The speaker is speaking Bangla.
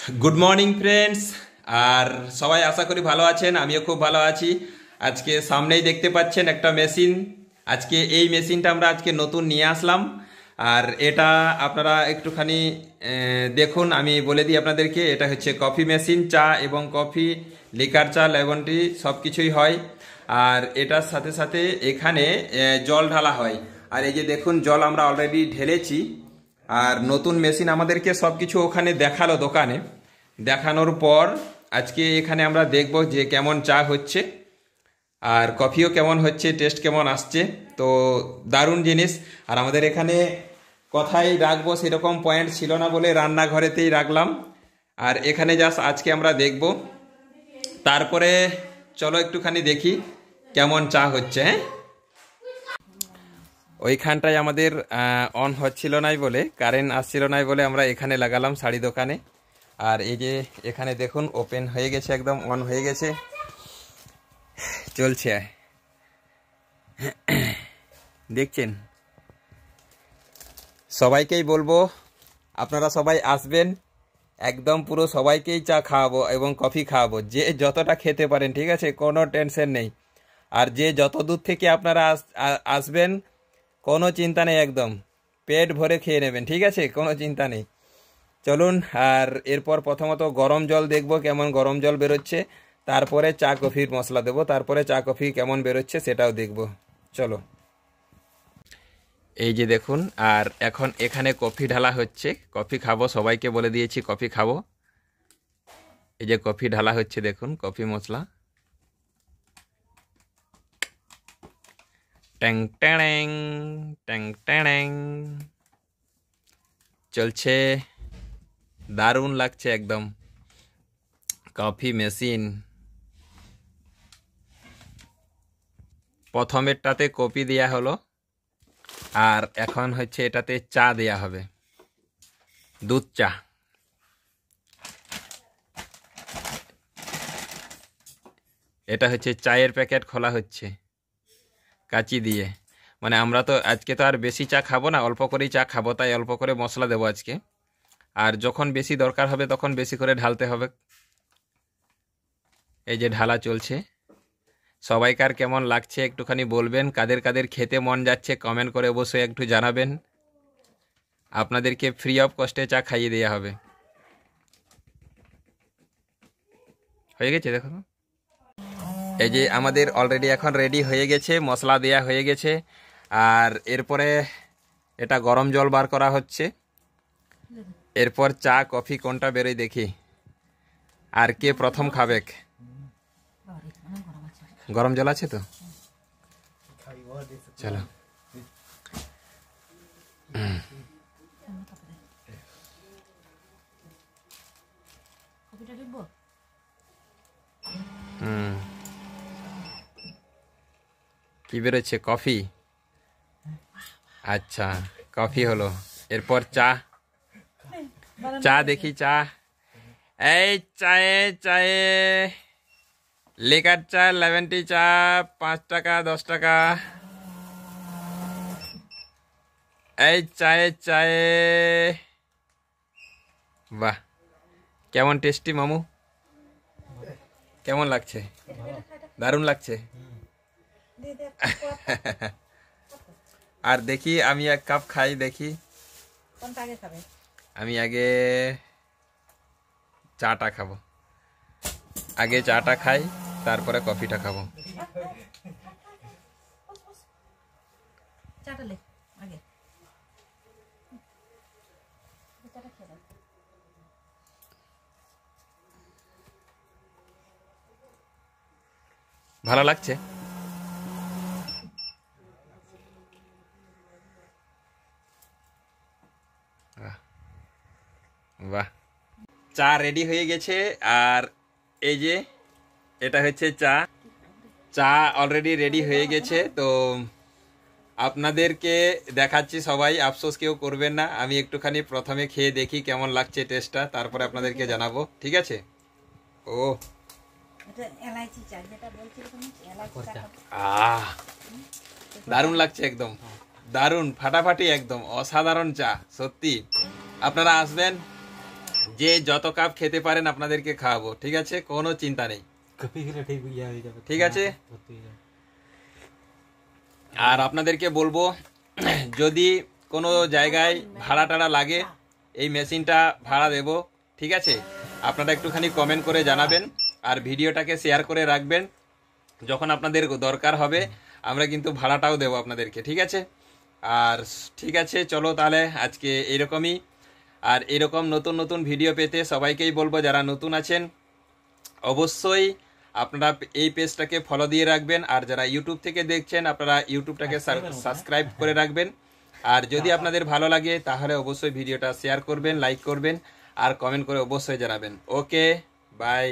Good morning friends. আর সবাই আশা করি ভালো আছেন, আমিও খুব ভালো আছি। আজকে সামনেই দেখতে পাচ্ছেন একটা মেশিন। আজকে এই মেশিনটা আমরা আজকে নতুন নিয়ে আসলাম। আর এটা আপনারা একটুখানি দেখুন, আমি বলে দিই আপনাদেরকে। এটা হচ্ছে কফি মেশিন, চা এবং কফি, লিকার চা, লেমন টি সব কিছুই হয়। আর এটার সাথে সাথে এখানে জল ঢালা হয়। আর এই যে দেখুন, জল আমরা অলরেডি ঢেলেছি। আর নতুন মেশিন আমাদেরকে সব কিছু ওখানে দেখালো দোকানে। দেখানোর পর আজকে এখানে আমরা দেখব যে কেমন চা হচ্ছে আর কফিও কেমন হচ্ছে, টেস্ট কেমন আসছে। তো দারুণ জিনিস। আর আমাদের এখানে কথাই রাখবো সেরকম পয়েন্ট ছিল না বলে রান্নাঘরেতেই রাখলাম। আর এখানে জাস্ট আজকে আমরা দেখব। তারপরে চলো একটুখানি দেখি কেমন চা হচ্ছে। হ্যাঁ, ওইখানটায় আমাদের অন হচ্ছিল নাই বলে, কারেন্ট আসছিল নাই বলে আমরা এখানে লাগালাম শাড়ি দোকানে। আর এই যে এখানে দেখুন ওপেন হয়ে গেছে, একদম অন হয়ে গেছে, চলছে। দেখছেন, সবাইকেই বলবো আপনারা সবাই আসবেন, একদম পুরো সবাইকেই চা খাওয়াবো এবং কফি খাওয়াবো, যে যতটা খেতে পারেন, ঠিক আছে, কোনো টেনশন নেই। আর যে যত দূর থেকে আপনারা আসবেন, কোনো চিন্তা নেই, একদম পেট ভরে খেয়ে নেবেন, ঠিক আছে, কোনো চিন্তা নেই। চলুন। আর এরপর প্রথমত গরম জল দেখব কেমন গরম জল বেরোচ্ছে, তারপরে চা কফির মশলা দেবো, তারপরে চা কফি কেমন বেরোচ্ছে সেটাও দেখব। চলো। এই যে দেখুন, আর এখন এখানে কফি ঢালা হচ্ছে। কফি খাবো, সবাইকে বলে দিয়েছি কফি খাবো। এই যে কফি ঢালা হচ্ছে, দেখুন কফি মশলা। ট্যাং ট্যাং ট্যাং ট্যাং চলছে, দারুণ লাগছে একদম কফি মেশিন। প্রথমেরটাতে কফি দেয়া হলো, আর এখন হচ্ছে এটাতে চা দেয়া হবে, দুধ চা। এটা হচ্ছে চায়ের প্যাকেট খোলা হচ্ছে কাঁচি দিয়ে। মানে আমরা তো আজকে তো আর বেশি চা খাবো না, অল্প করেই চা খাবো, তাই অল্প করে মশলা দেবো আজকে। আর যখন বেশি দরকার হবে তখন বেশি করে ঢালতে হবে। এই যে ঢালা চলছে। সবাইকার কেমন লাগছে একটুখানি বলবেন, কাদের কাদের খেতে মন যাচ্ছে কমেন্ট করে অবশ্যই একটু জানাবেন। আপনাদেরকে ফ্রি অফ কস্টে চা খাইয়ে দেওয়া হবে। হয়ে গেছে, দেখো। এই যে আমাদের অলরেডি এখন রেডি হয়ে গেছে, মশলা দেয়া হয়ে গেছে। আর এরপরে এটা গরম জল বার করা হচ্ছে। এরপর চা কফি কোনটা বেরোয় দেখি, আর কে প্রথম খাবে। গরম জল আছে তো, চলো। কি বেরোচ্ছে? কফি। আচ্ছা, কফি হলো। এরপর চা। চা দেখি, চা। এই চায়ে চায়ে লিকার চা, লেমন টি চা 5 টাকা 10 টাকা। এই চায়ে চায়ে, বাহ, কেমন টেস্টি মামু, কেমন লাগছে? দারুণ লাগছে। আর দেখি আমি এক কাপ খাই, দেখি। আমি আগে চাটা খাবো, আগে চাটা খাই, তারপরে কফিটা খাবো। ভালো লাগছে। বাহ, চা রেডি হয়ে গেছে। আর এই যে এটা হচ্ছে চা। চা অলরেডি রেডি হয়ে গেছে। তো আপনাদেরকে দেখাচ্ছি, সবাই আফসোস কেউ করবেন না। আমি একটুখানি প্রথমে খেয়ে দেখি কেমন লাগছে টেস্টটা, তারপরে আপনাদেরকে জানাবো, ঠিক আছে? ও দারুণ লাগছে, একদম দারুণ, ফাটাফাটি, একদম অসাধারণ চা। সত্যি আপনারা আসবেন, যে যত কাপ খেতে পারেন আপনাদেরকে খাওয়াবো, ঠিক আছে, কোনো চিন্তা নেই, ঠিক আছে। আর আপনাদেরকে বলবো যদি কোনো জায়গায় ভাড়া টাড়া লাগে এই মেশিনটা ভাড়া দেব, ঠিক আছে। আপনারা একটুখানি কমেন্ট করে জানাবেন আর ভিডিওটাকে শেয়ার করে রাখবেন, যখন আপনাদের দরকার হবে আমরা কিন্তু ভাড়াটাও দেবো আপনাদেরকে, ঠিক আছে। আর ঠিক আছে, চলো তাহলে আজকে এইরকমই। আর এরকম নতুন নতুন ভিডিও পেতে সবাইকেই বলবো যারা নতুন আছেন অবশ্যই আপনারা এই পেজটাকে ফলো দিয়ে রাখবেন, আর যারা ইউটিউব থেকে দেখছেন আপনারা ইউটিউবটাকে সাবস্ক্রাইব করে রাখবেন। আর যদি আপনাদের ভালো লাগে তাহলে অবশ্যই ভিডিওটা শেয়ার করবেন, লাইক করবেন আর কমেন্ট করে অবশ্যই জানাবেন। ওকে, বাই।